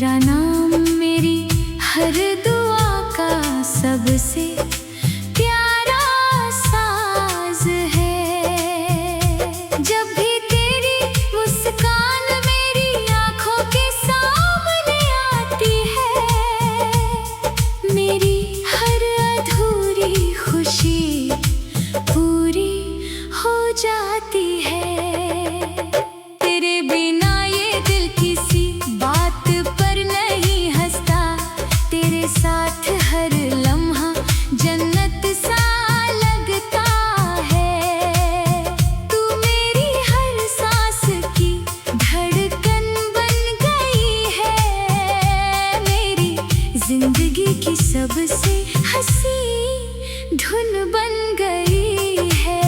तेरा नाम मेरी हर दुआ का सबसे प्यारा साज है। जब भी तेरी मुस्कान मेरी आंखों के सामने आती है, मेरी हर अधूरी खुशी पूरी हो जाती है। तेरे बिना ये दिल किसी बात पर नहीं हंसता, तेरे साथ हर लम्हा जन्नत सा लगता है। तू मेरी हर सांस की धड़कन बन गई है, मेरी जिंदगी की सबसे हंसी धुन बन गई है।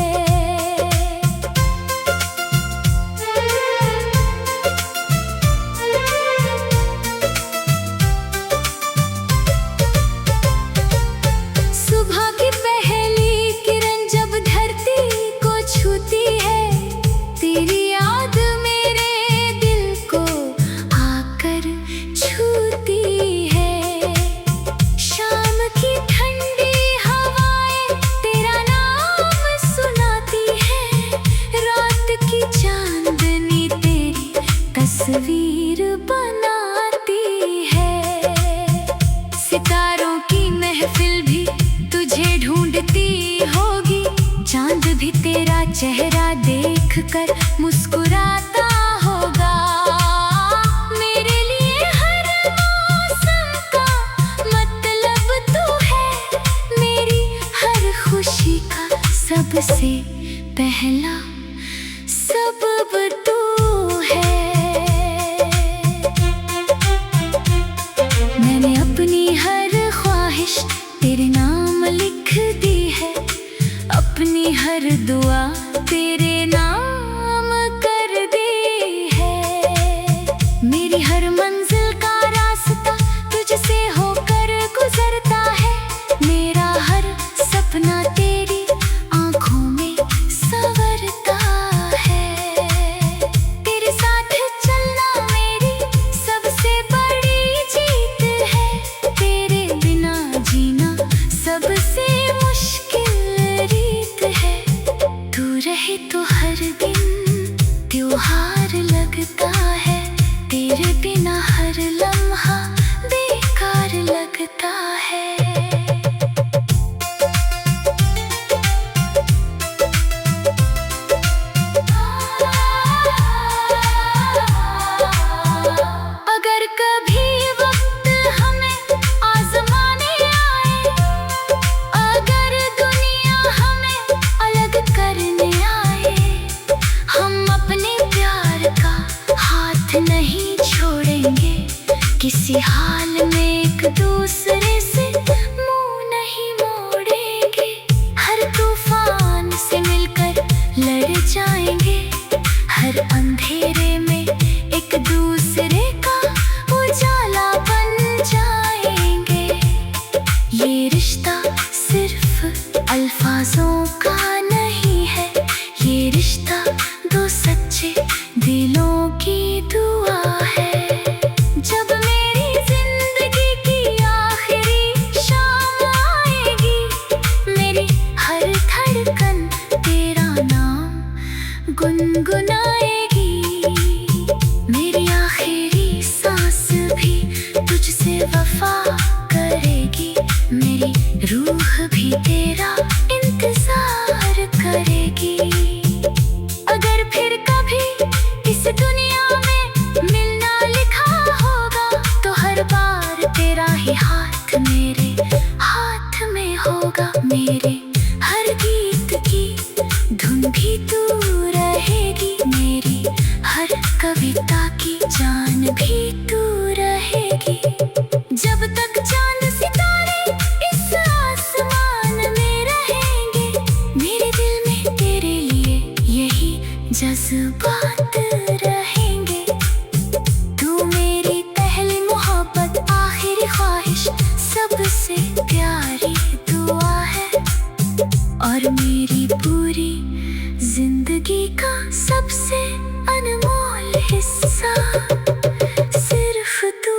सुबह की पहली किरण जब धरती को छूती है, तेरी याद मेरे दिल को आकर छूती है। शाम की ठंडी हवाएं तेरा नाम सुनाती है, रात की चांदनी तेरी तस्वीर बनाती है। सितारों की महफिल भी तुझे ढूंढती होगी, चांद भी तेरा चेहरा देखकर मुस्कुराता होगा। मेरे लिए हर मौसम का मतलब तू है, मेरी हर खुशी का सबसे पहला सबब तू है। मैंने अपनी हर ख्वाहिश तेरे नाम लिख दी है, अपनी हर दुआ तेरे नाम कर दी है। मेरी हर मंजिल का रास्ता तुझसे होकर गुजरता है, मेरा हर सपना तेरी आंखों में संवरता है। तेरे साथ चलना मेरी सबसे बड़ी जीत है, तेरे बिना जीना सबसे मुश्किल रीत है। तू रहे तो हर दिन त्योहार लगता है, तेरे बिना हर लम्हा बेकार लगता है। अगर कभी वक्त हमें आजमाने आए, अगर दुनिया हमें अलग करने आए, हम अपने प्यार का हाथ नहीं छोड़ेंगे। किसी हाल में एक दूसरे से मुंह नहीं मोड़ेंगे। हर तूफान से मिलकर लड़ जाएंगे, हर अंधेरे में एक दूसरे का उजाला बन जाएंगे। ये रिश्ता सिर्फ अल्फाजों का नहीं है, ये रिश्ता दो सच्चे दिलों की दुआ है। जब मेरी जिंदगी की आखिरी शाम आएगी, मेरी हर धड़कन तेरा नाम गुनगुनाएगी। मेरी आखिरी सांस भी तुझसे वफा करेगी, मेरी रूह भी तेरा इंतजार करेगी। अगर फिर कभी इस दुनिया में मिलना लिखा होगा, तो हर बार तेरा ही हाथ मेरे हाथ में होगा। मेरे हर गीत की धुन भी तू रहेगी, मेरी हर कविता की जान भी तू रहेगी। जब तक चांद सितारे इस आसमान में रहेंगे, मेरे दिल में तेरे लिए यही जज्बात रहेंगे। तू मेरी पहली मोहब्बत, आखिरी ख्वाहिश, सबसे प्यारी दुआ है, और मेरी पूरी जिंदगी का सबसे अनमोल हिस्सा सिर्फ तू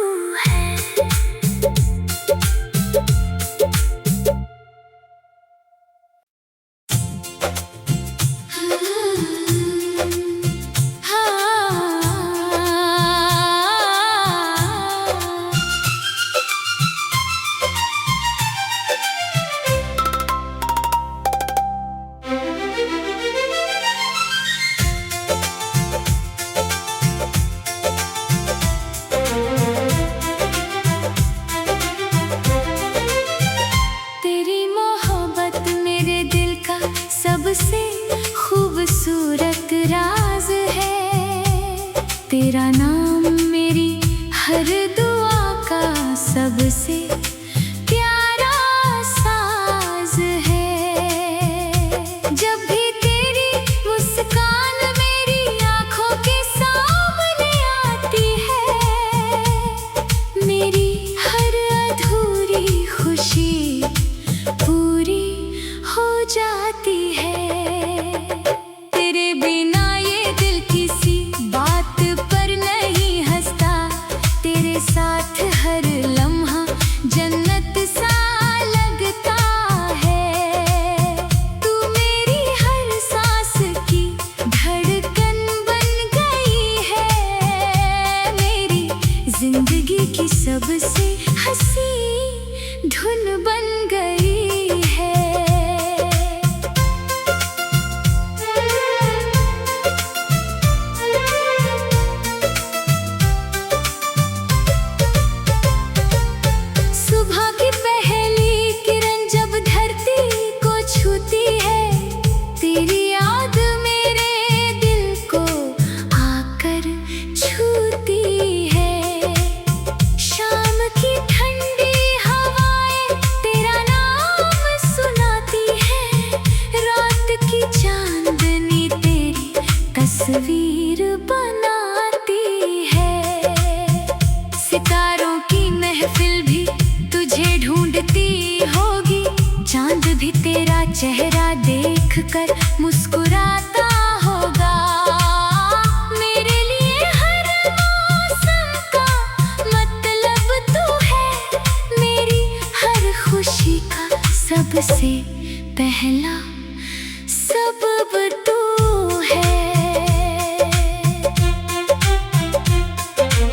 तेरा नाम मेरी हर दुआ का सबसे प्यारा साज है। जब भी तेरी मुस्कान मेरी आंखों के सामने आती है, मेरी हर अधूरी खुशी पूरी हो जाती है। तेरे बिना ये दिल किसी बात पर नहीं हंसता, तेरे साथ हर लम्हा जन्नत सा लगता है। तू मेरी हर सांस की धड़कन बन गई है, मेरी जिंदगी की सबसे हंसी धुन बन गई है। सुबह की पहली किरण जब धरती को छूती है, तेरी याद मेरे दिल को आकर छूती है। शाम की ठंडी हवाएं तेरा नाम सुनाती है, रात की चांदनी तेरी तस्वीर बनाती है। सितारों की महफिल भी तुझे ढूंढती होगी, चांद भी तेरा चेहरा देखकर मुस्कुराता होगा। मेरे लिए हर मौसम का मतलब तू है, मेरी हर खुशी का सबसे पहला सबब तू है।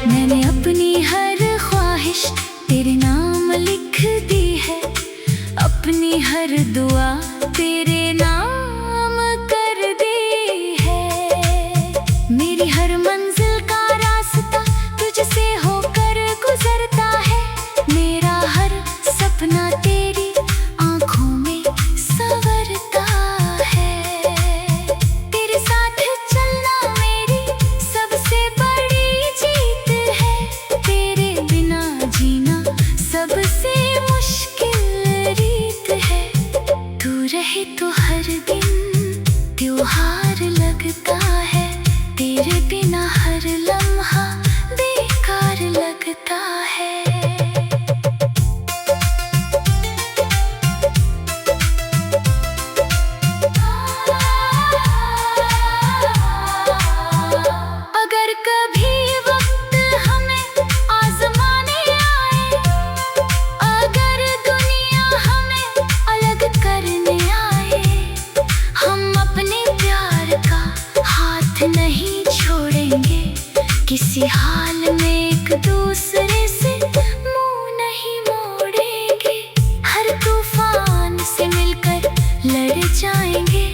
मैंने अपनी हर ख्वाहिश तेरे नाम लिख दी है, अपनी हर दुआ तेरे नाम कर दी है। मेरी हर मंजिल का रास्ता तुझसे होकर गुजरता है, मेरा हर सपना तेरी आंखों में संवरता है। तेरे साथ चलना मेरी सबसे बड़ी जीत है, तेरे बिना जीना सबसे मुश्किल रीत है। तू रहे तो हर दिन त्योहार लगता है, तेरे बिना हर लम्हा बेकार लगता है। अगर कभी वक्त हमें आजमाने आए, अगर दुनिया हमें अलग करने आए, हम अपने प्यार का हाथ नहीं छोड़ेंगे। किसी हाल में एक दूसरे से मुंह नहीं मोड़ेंगे, हर तूफान से मिलकर लड़ जाएंगे,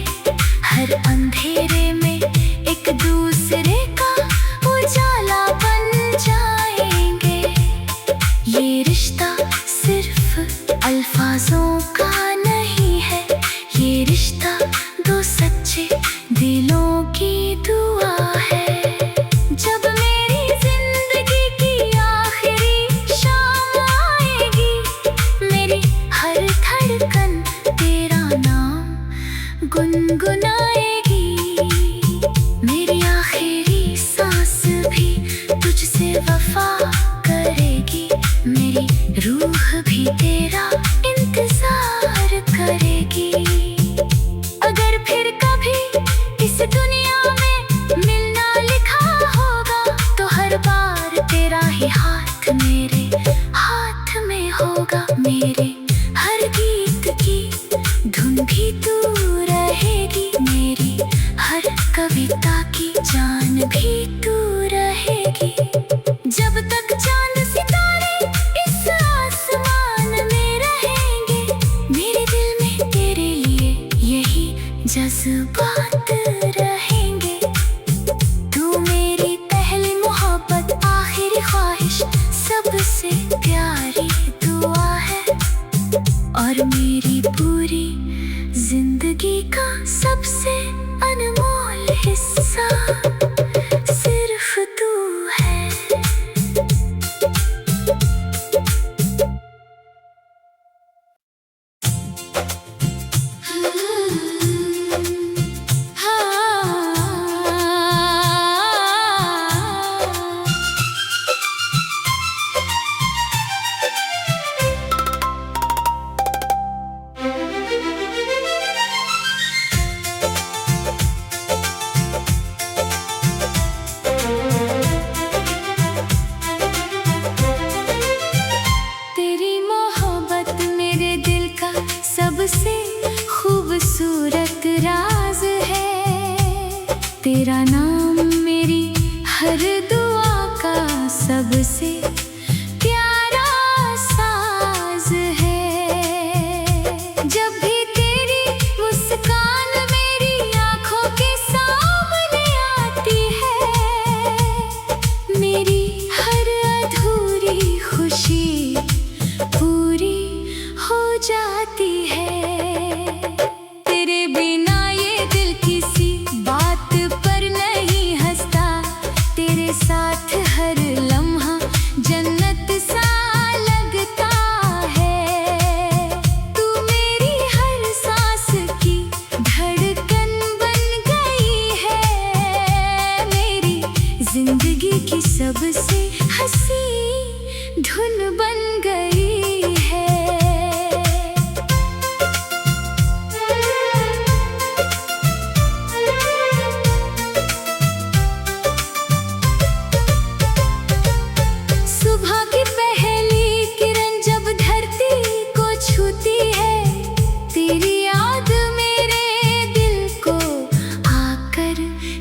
हर अंधेरे में एक दूसरे का उजाला बन जाएंगे। ये रिश्ता सिर्फ अल्फाजों का नहीं है, ये रिश्ता दो सच्चे दिलों की दुआ है। जब मेरी जिंदगी की आखिरी शाम आएगी, मेरी हर धड़कन तेरा नाम गुनगुनाएगी। मेरी आखिरी सांस भी तुझसे वफा करेगी, मेरी रूह भी तेरा इंतजार करेगी। अगर फिर कभी इस दुनिया में मिलना लिखा होगा, तो हर बार तेरा ही हाथ मेरे हाथ में होगा। मेरे हर गीत की धुन भी तू रहेगी, मेरी हर कविता की जान भी तू रहेगी। जब तक चांद सितारे इस आसमान में रहेंगे, मेरे दिल में तेरे लिए यही जज्बात रहेंगे। तू मेरी पहली मोहब्बत, आखिरी ख्वाहिश, सबसे प्यारी दुआ है, और मेरी पूरी जिंदगी का सबसे अनमोल हिस्सा सिर्फ तेरा नाम मेरी हर दुआ का सबसे प्यारा साज है। जब भी तेरी मुस्कान मेरी आंखों के सामने आती है, मेरी हर अधूरी खुशी पूरी हो जाती है। तेरे बिना ये दिल किसी बात पर नहीं हंसता, तेरे साथ हर लम्हा जन्नत सा लगता है। तू मेरी हर सांस की धड़कन बन गई है, मेरी जिंदगी की सबसे हंसी धुन बन गई है। सुबह की पहली किरण जब धरती को छूती है, तेरी याद मेरे दिल को आकर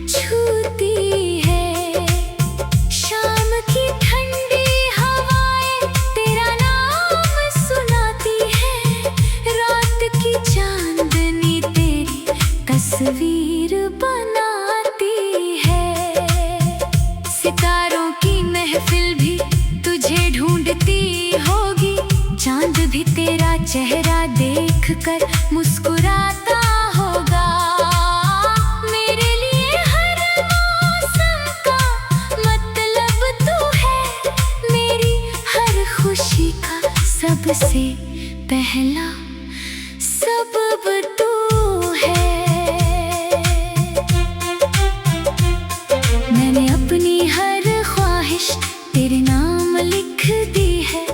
छूती है। शाम की ठंडी हवाएं तेरा नाम सुनाती है, रात की चांदनी तेरी तस्वीर बनाती है। सितारों की महफिल भी तुझे ढूंढती होगी, चांद भी तेरा चेहरा देखकर मुस्कुराता होगा। मेरे लिए हर मौसम का मतलब तू है, मेरी हर खुशी का सबसे पहला सबब तू है। मैंने अपनी हर ख्वाहिश तेरे नाम लिख दी है,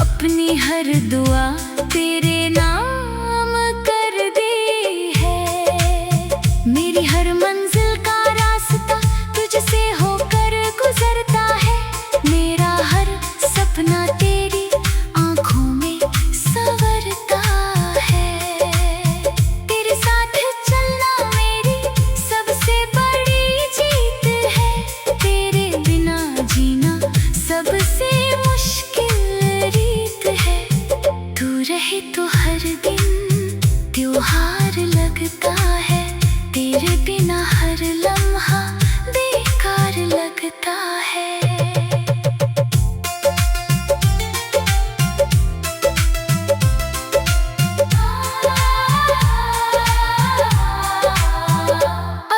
अपनी हर दुआ तेरे नाम कर दी है। मेरी हर मंजिल का रास्ता तुझसे होकर गुजरता है, मेरा हर सपना तेरी आंखों में संवरता है। तेरे साथ चलना मेरी सबसे बड़ी जीत है, तेरे बिना जीना सबसे मुश्किल रीत है। तू रहे तो हर दिन त्योहार लगता है, तेरे बिना हर लम्हा बेकार लगता है।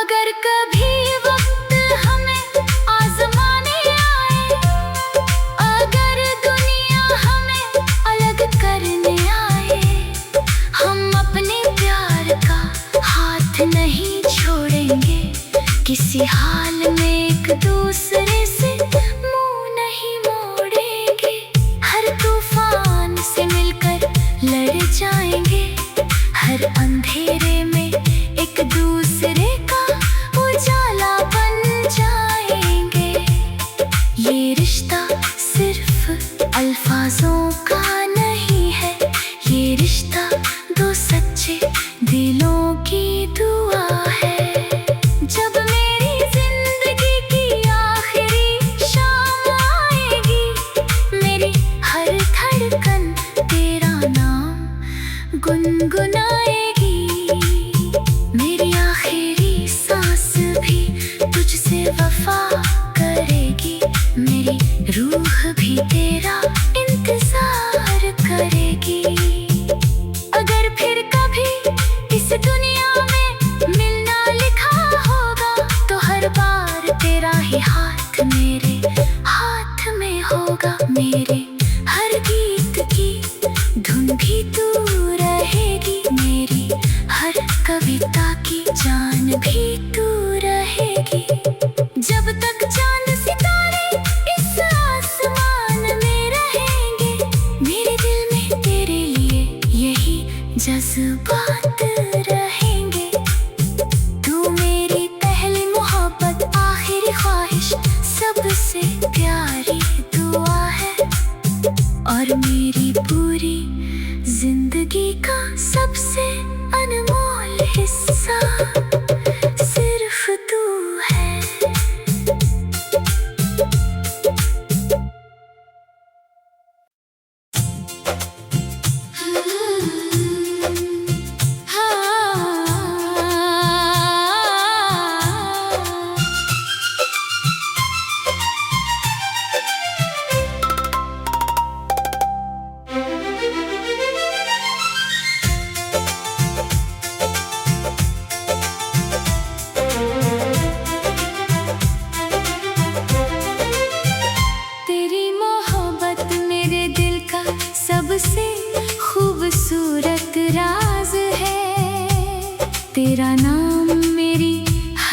अगर कभी वक्त हमें आजमाने आए, अगर दुनिया हमें अलग करने आए, हम अपने प्यार का हाथ नहीं छोड़ेंगे। किसी हाल में एक दूसरे से मुंह नहीं मोड़ेंगे। हर तूफान से मिलकर लड़ जाएंगे, हर अंधेरे में एक दूसरे का उजाला बन जाएंगे। ये रिश्ता सिर्फ अल्फाजों का नहीं है, ये रिश्ता दो सच्चे दिलों की दुआ है। जब मेरी जिंदगी की आखिरी शाम आएगी, मेरी हर धड़कन तेरा नाम गुनगुनाएगी। मेरी आखिरी सांस भी तुझसे वफा करेगी, मेरी रूह भी तेरा इंतजार करेगी। अगर फिर कभी इस दुनिया में मिलना लिखा होगा, तो हर बार तेरा ही हाथ मेरे हाथ में होगा। मेरे हर गीत की धुन भी तू रहेगी, मेरी हर कविता की जान भी तू रहेगी। जब तक चांद सितारे इस आसमान में रहेंगे, मेरे दिल में तेरे लिए यही जज्बात रहेंगे। तू मेरी पहली मोहब्बत, आखिरी ख्वाहिश, सब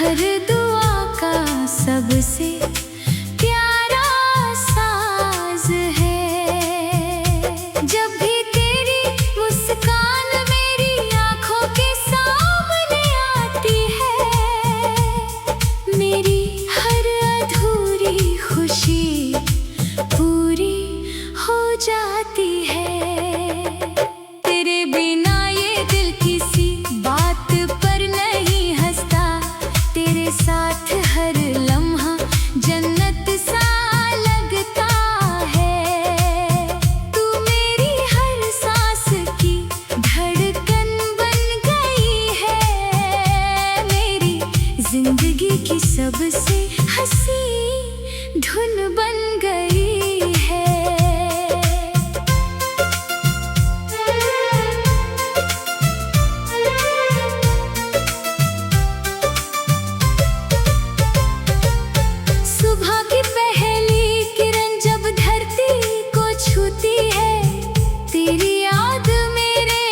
हर दुआ का सबसे प्यारा साज है। जब भी तेरी मुस्कान मेरी आंखों के सामने आती है, मेरी हर अधूरी खुशी पूरी हो जाती है। तेरे बिना ये दिल किसी बात पर नहीं हंसता, तेरे साथ हर लम्हा जन्नत सा लगता है। तू मेरी हर सांस की धड़कन बन गई है, मेरी जिंदगी की सबसे हंसी धुन बन गई है। सुबह की पहली किरण जब धरती को छूती है, तेरी याद मेरे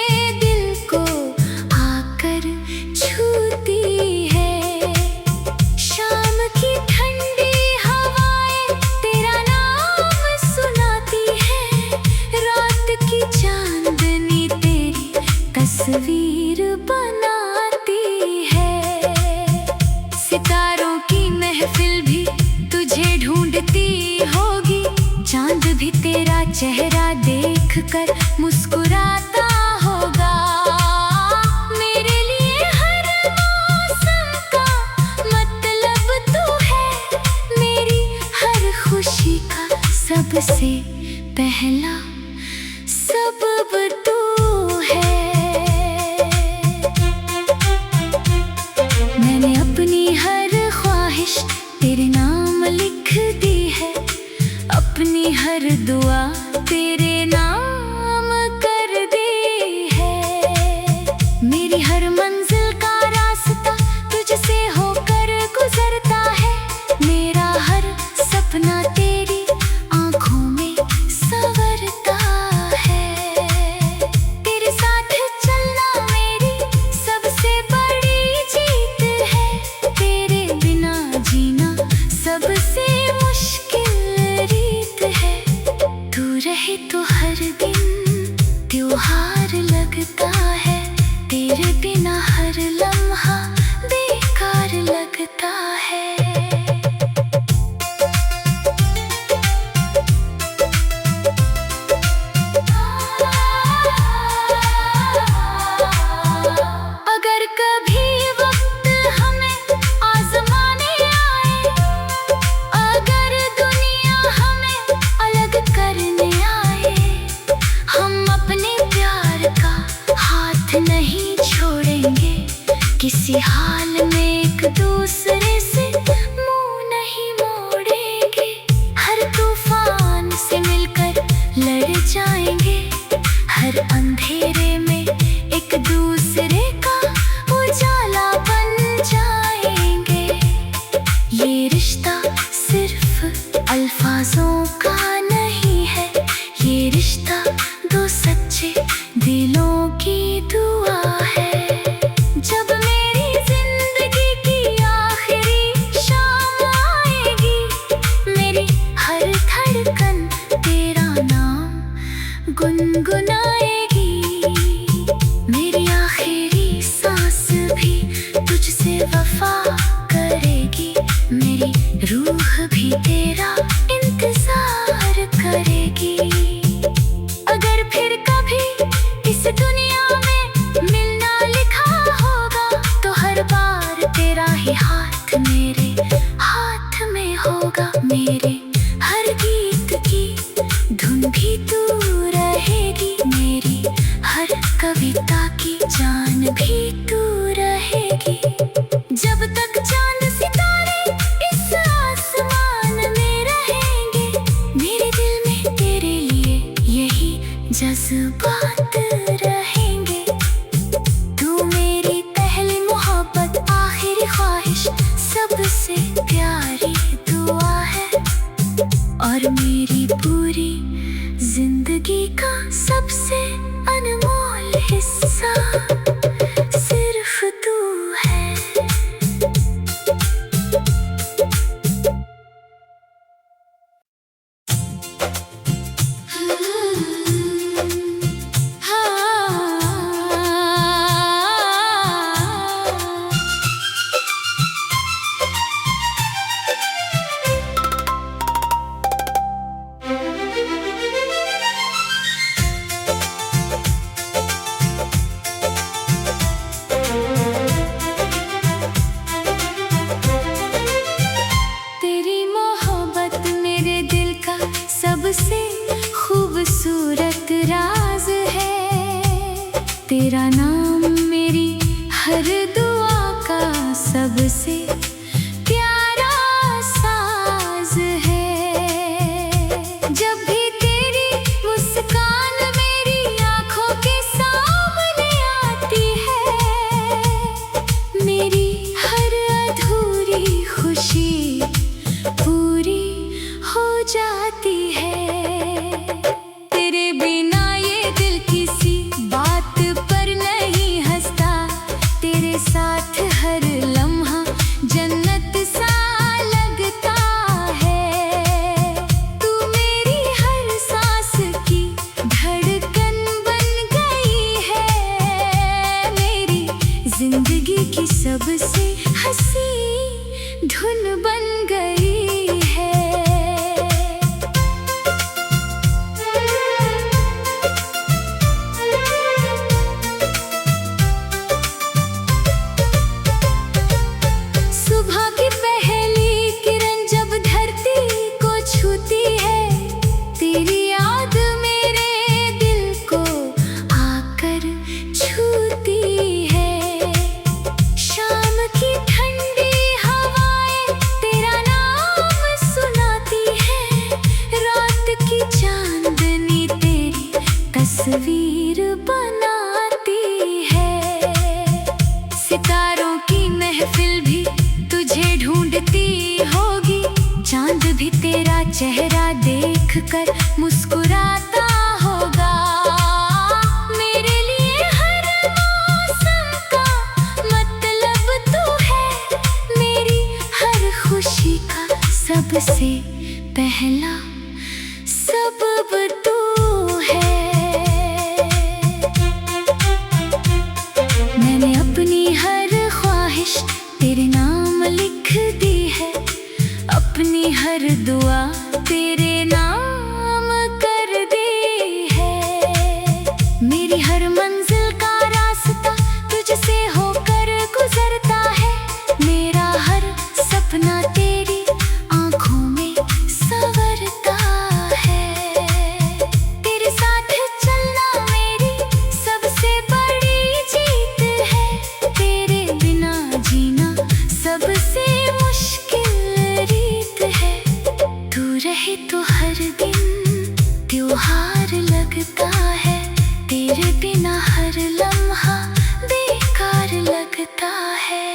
दिल को आकर छूती है। शाम की ठंडी हवाएं तेरा नाम सुनाती है, रात की चांदनी तेरी तस्वीर बनाती है। सितारों की महफिल भी तुझे ढूंढती होगी, चांद भी तेरा चेहरा देखकर मुस्कुराता होगा। मेरे लिए हर मौसम का मतलब तू है, मेरी हर खुशी का सबसे पहला सबब तू है। मैंने अपनी हर ख्वाहिश तेरे नाम लिख दी है, अपनी हर दुआ तेरे नाम कर दी है। मेरी हर मंजिल का रास्ता तुझसे होकर गुजरता है, मेरा हर सपना तेरी आंखों में संवरता है। तेरे साथ चलना मेरी सबसे बड़ी जीत है, तेरे बिना जीना सबसे मुश्किल रीत है। तू रहे तो हर दिन त्योहार लगता है, तेरे बिना हर लम्हा बेकार लगता है। अगर कभी वक्त हमें आजमाने आए, अगर दुनिया हमें अलग करने आए, हम अपने प्यार का हाथ नहीं छोड़ेंगे। किसी हाल में एक दूसरे से मुंह नहीं मोड़ेंगे, हर तूफान से मिलकर लड़ जाएंगे, हर अंधेरे में एक दूसरे का उजाला बन जाएंगे। ये रिश्ता सिर्फ अल्फाजों का नहीं है, ये रिश्ता दो सच्चे दिलों की दुआ है। जब मेरी जिंदगी की आखिरी शाम आएगी, मेरी हर धड़कन तेरा नाम गुनगुनाएगी। मेरी आखिरी सांस भी तुझसे वफा करेगी, मेरी रूह भी तेरा इंतजार करेगी। अगर फिर कभी इस दुनिया में मिलना लिखा होगा, तो हर बार तेरा ही हाथ मेरे हाथ में होगा। मेरे हर गीत की धुन भी तू रहेगी, मेरी हर कविता की जान भी तू रहेगी। जब तक चांद सितारे इस आसमान में रहेंगे, मेरे दिल में तेरे लिए यही जज्बात रहेंगे। तू मेरी पहली मोहब्बत, आखिरी ख्वाहिश, सबसे सी धुन बन गई है। सुबह की पहली किरण जब धरती को छूती है, तेरी याद मेरे दिल को आकर छूती है। शाम की ठंडी हवाएं तेरा नाम सुनाती है, रात की चांदनी तेरी तस्वीर बनाती है। सितारों की महफिल भी तुझे ढूंढती होगी, चांद भी तेरा चेहरा देखकर मुस्कुराता होगा। मेरे लिए हर मौसम का मतलब तू है, मेरी हर खुशी का सबसे पहला सबब तू है। मैंने अपनी हर ख्वाहिश तेरे नाम लिख दी है, अपनी हर दुआ तेरे नाम कर दी है। मेरी हर मंजिल का रास्ता तुझसे होकर गुजरता है, मेरा हर सपना तेरी आंखों में संवरता है। तेरे साथ चलना मेरी सबसे बड़ी जीत है, तेरे बिना जीना सबसे मुश्किल रीत है। तू रहे तो हर दिन त्योहार लगता है, तेरे बिना हर लम्हा बेकार लगता है।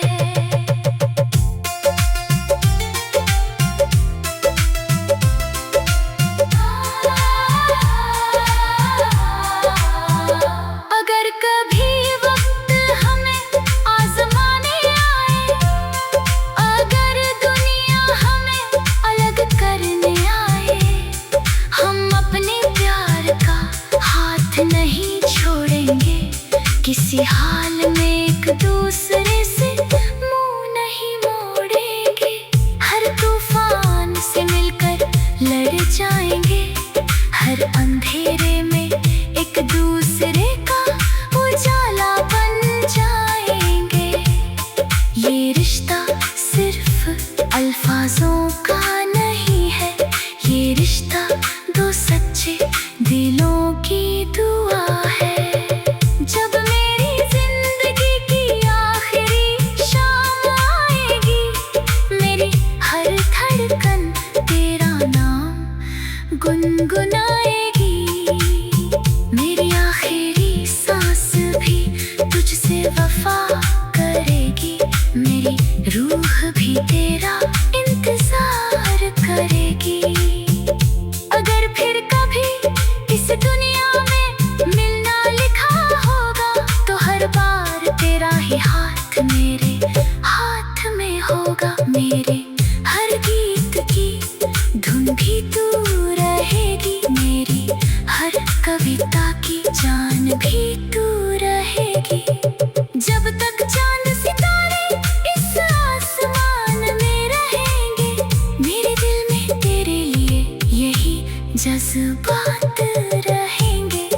अगर कभी वक्त हमें आजमाने आए, अगर दुनिया हमें अलग करने आए, हम अपने प्यार का हाथ नहीं छोड़ेंगे। किसी हाल में एक दूसरे से मुंह नहीं मोड़ेंगे। हर तूफान से मिलकर लड़ जाएंगे, हर अंधेरे में एक दूसरे का उजाला बन जाएंगे। ये रिश्ता सिर्फ अल्फाजों का नहीं है, ये रिश्ता दो सच्चे दिलों की दुआ है। जब मेरी जिंदगी की आखिरी शाम आएगी, मेरी हर धड़कन तेरा नाम गुनगुनाएगी। मेरी आखिरी सांस भी तुझसे वफा करेगी, मेरी रूह भी तेरा इंतजार करेगी। अगर फिर कभी इस दुनिया में मिलना लिखा होगा, तो हर बार तेरा ही हाथ मेरे हाथ में होगा। मेरे हर गीत की धुन भी तू रहेगी, मेरी हर कविता की जान भी तू रहेगी। जब तक चांद सितारे इस आसमान में रहेंगे, मेरे दिल में तेरे लिए यही जज्बात रहेंगे।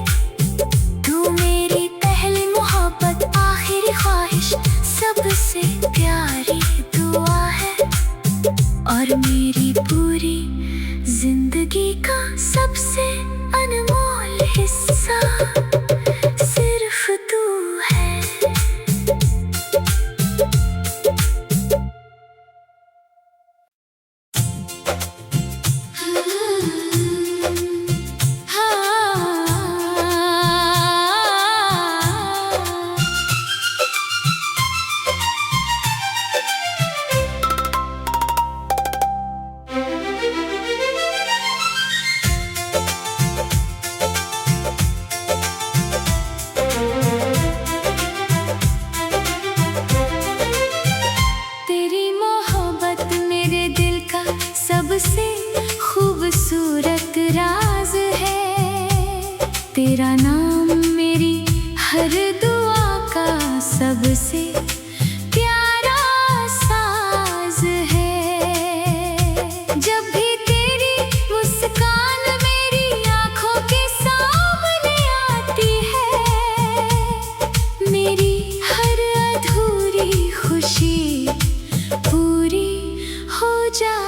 तू मेरी पहली मोहब्बत, आखिरी ख्वाहिश, सबसे प्यारी दुआ है, और मेरी पूरी जिंदगी का सबसे अनमोल हिस्सा सिर्फ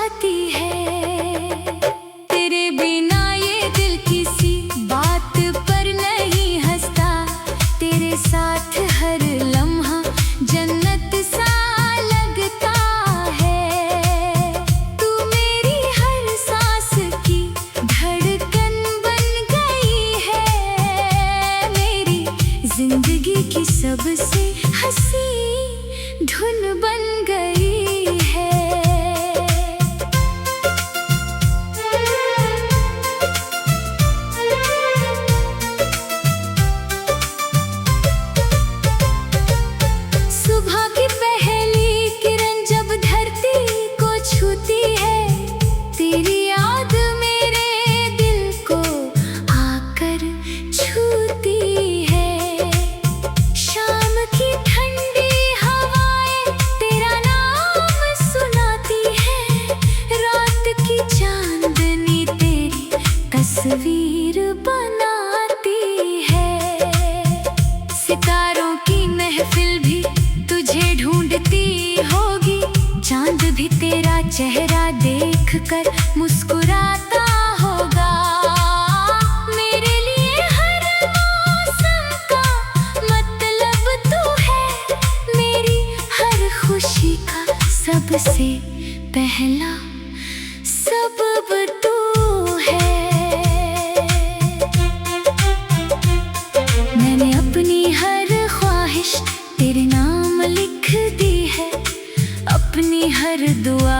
जाती है। तेरे बिना ये दिल किसी बात पर नहीं हंसता, तेरे साथ हर लम्हा जन्नत सा लगता है। तू मेरी हर सांस की धड़कन बन गई है, मेरी जिंदगी की सबसे हंसी धुन बन गई है। सुबह की पहली किरण जब धरती को छूती है, तेरी याद मेरे दिल को आकर छूती है। शाम की ठंडी हवाएं तेरा नाम सुनाती है, रात की चांदनी तेरी तस्वीर बनाती है। सितारों की महफिल भी तुझे ढूंढती होगी, चांद भी तेरा चेहरा देखकर मुस्कुराता होगा। मेरे लिए हर मौसम का मतलब तू है, मेरी हर खुशी का सबसे पहला सबब तू है। मैंने अपनी हर ख्वाहिश तेरे नाम लिख दी है, अपनी हर दुआ